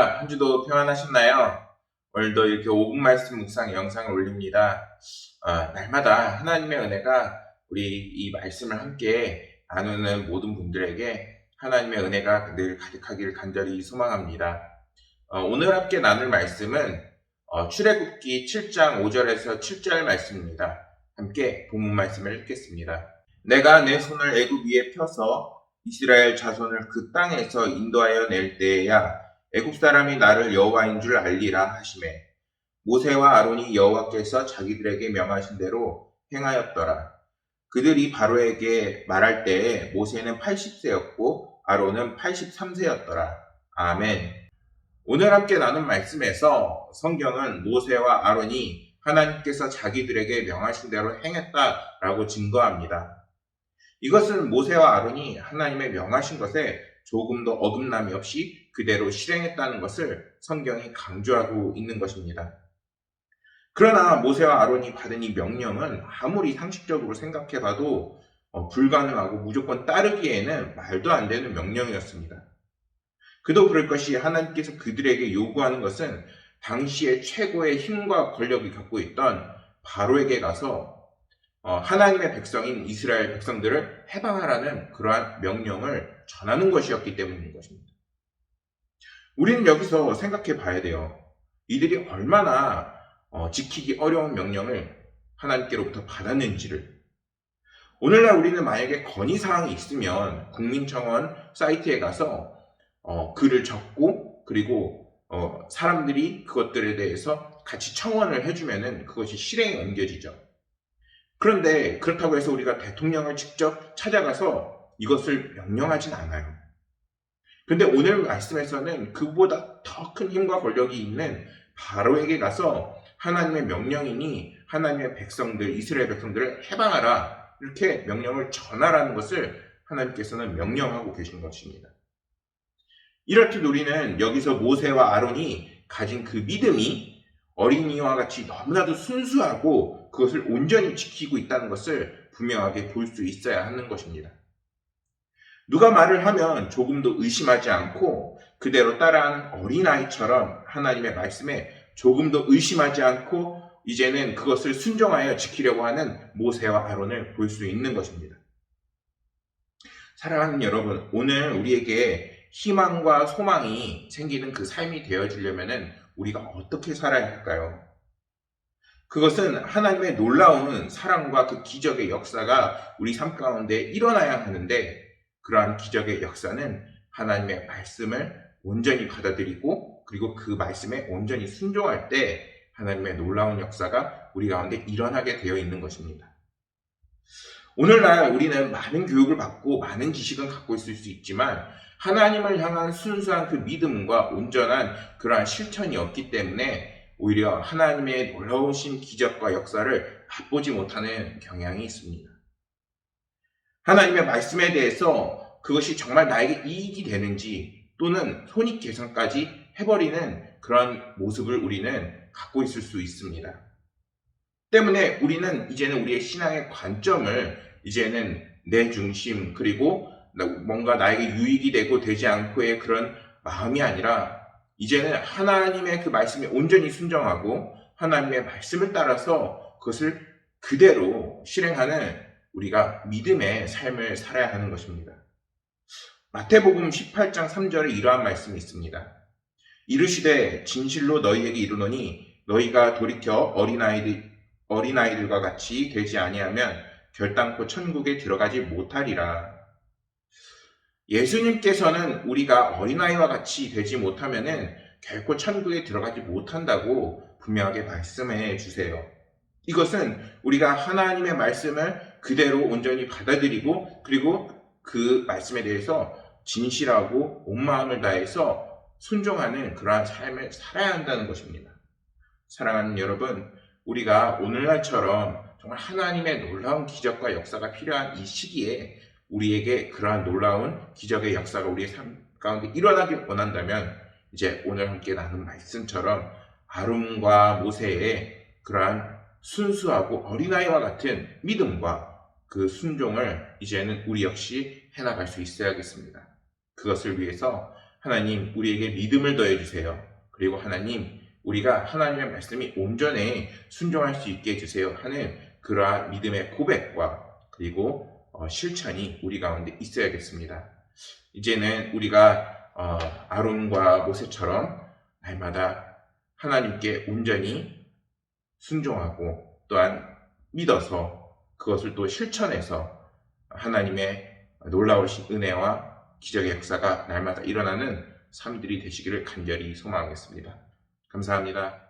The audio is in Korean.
안녕하십니까. 한 주도 평안하셨나요? 오늘도 이렇게 5분 말씀 묵상 영상을 올립니다. 날마다 하나님의 은혜가 우리 이 말씀을 함께 나누는 모든 분들에게 하나님의 은혜가 늘 가득하기를 간절히 소망합니다. 오늘 함께 나눌 말씀은 출애굽기 7장 5절에서 7절 말씀입니다. 함께 본문 말씀을 읽겠습니다. 내가 내 손을 애굽 위에 펴서 이스라엘 자손을 그 땅에서 인도하여 낼 때에야 애굽 사람이 나를 여호와인 줄 알리라 하시매 모세와 아론이 여호와께서 자기들에게 명하신 대로 행하였더라. 그들이 바로에게 말할 때에 모세는 80세였고 아론은 83세였더라. 아멘. 오늘 함께 나눈 말씀에서 성경은 모세와 아론이 하나님께서 자기들에게 명하신 대로 행했다라고 증거합니다. 이것은 모세와 아론이 하나님의 명하신 것에 조금도 어긋남이 없이 그대로 실행했다는 것을 성경이 강조하고 있는 것입니다. 그러나 모세와 아론이 받은 이 명령은 아무리 상식적으로 생각해봐도 불가능하고 무조건 따르기에는 말도 안 되는 명령이었습니다. 그도 그럴 것이 하나님께서 그들에게 요구하는 것은 당시에 최고의 힘과 권력을 갖고 있던 바로에게 가서 하나님의 백성인 이스라엘 백성들을 해방하라는 그러한 명령을 전하는 것이었기 때문인 것입니다. 우리는 여기서 생각해 봐야 돼요. 이들이 얼마나 지키기 어려운 명령을 하나님께로부터 받았는지를. 오늘날 우리는 만약에 건의사항이 있으면 국민청원 사이트에 가서 글을 적고 그리고 사람들이 그것들에 대해서 같이 청원을 해주면은 그것이 실행에 옮겨지죠. 그런데 그렇다고 해서 우리가 대통령을 직접 찾아가서 이것을 명령하진 않아요. 그런데 오늘 말씀에서는 그보다 더 큰 힘과 권력이 있는 바로에게 가서 하나님의 명령이니 하나님의 백성들, 이스라엘 백성들을 해방하라 이렇게 명령을 전하라는 것을 하나님께서는 명령하고 계신 것입니다. 이렇듯 우리는 여기서 모세와 아론이 가진 그 믿음이 어린이와 같이 너무나도 순수하고 그것을 온전히 지키고 있다는 것을 분명하게 볼 수 있어야 하는 것입니다. 누가 말을 하면 조금도 의심하지 않고 그대로 따라하는 어린아이처럼 하나님의 말씀에 조금도 의심하지 않고 이제는 그것을 순종하여 지키려고 하는 모세와 아론을 볼 수 있는 것입니다. 사랑하는 여러분, 오늘 우리에게 희망과 소망이 생기는 그 삶이 되어주려면 우리가 어떻게 살아야 할까요? 그것은 하나님의 놀라운 사랑과 그 기적의 역사가 우리 삶 가운데 일어나야 하는데 그러한 기적의 역사는 하나님의 말씀을 온전히 받아들이고 그리고 그 말씀에 온전히 순종할 때 하나님의 놀라운 역사가 우리 가운데 일어나게 되어 있는 것입니다. 오늘날 우리는 많은 교육을 받고 많은 지식은 갖고 있을 수 있지만 하나님을 향한 순수한 그 믿음과 온전한 그러한 실천이 없기 때문에 오히려 하나님의 놀라우신 기적과 역사를 맛보지 못하는 경향이 있습니다. 하나님의 말씀에 대해서 그것이 정말 나에게 이익이 되는지 또는 손익계산까지 해버리는 그런 모습을 우리는 갖고 있을 수 있습니다. 때문에 우리는 이제는 우리의 신앙의 관점을 이제는 내 중심 그리고 뭔가 나에게 유익이 되고 되지 않고의 그런 마음이 아니라 이제는 하나님의 그 말씀에 온전히 순종하고 하나님의 말씀을 따라서 그것을 그대로 실행하는 우리가 믿음의 삶을 살아야 하는 것입니다. 마태복음 18장 3절에 이러한 말씀이 있습니다. 이르시되 진실로 너희에게 이르노니 너희가 돌이켜 어린아이들과 같이 되지 아니하면 결단코 천국에 들어가지 못하리라. 예수님께서는 우리가 어린아이와 같이 되지 못하면은 결코 천국에 들어가지 못한다고 분명하게 말씀해 주세요. 이것은 우리가 하나님의 말씀을 그대로 온전히 받아들이고 그리고 그 말씀에 대해서 진실하고 온 마음을 다해서 순종하는 그러한 삶을 살아야 한다는 것입니다. 사랑하는 여러분, 우리가 오늘날처럼 정말 하나님의 놀라운 기적과 역사가 필요한 이 시기에 우리에게 그러한 놀라운 기적의 역사가 우리의 삶 가운데 일어나길 원한다면 이제 오늘 함께 나눈 말씀처럼 아론과 모세의 그러한 순수하고 어린아이와 같은 믿음과 그 순종을 이제는 우리 역시 해나갈 수 있어야겠습니다. 그것을 위해서 하나님 우리에게 믿음을 더해 주세요. 그리고 하나님 우리가 하나님의 말씀이 온전히 순종할 수 있게 해주세요 하는 그러한 믿음의 고백과 그리고 실천이 우리 가운데 있어야겠습니다. 이제는 우리가 아론과 모세처럼 날마다 하나님께 온전히 순종하고 또한 믿어서 그것을 또 실천해서 하나님의 놀라우신 은혜와 기적의 역사가 날마다 일어나는 삶들이 되시기를 간절히 소망하겠습니다. 감사합니다.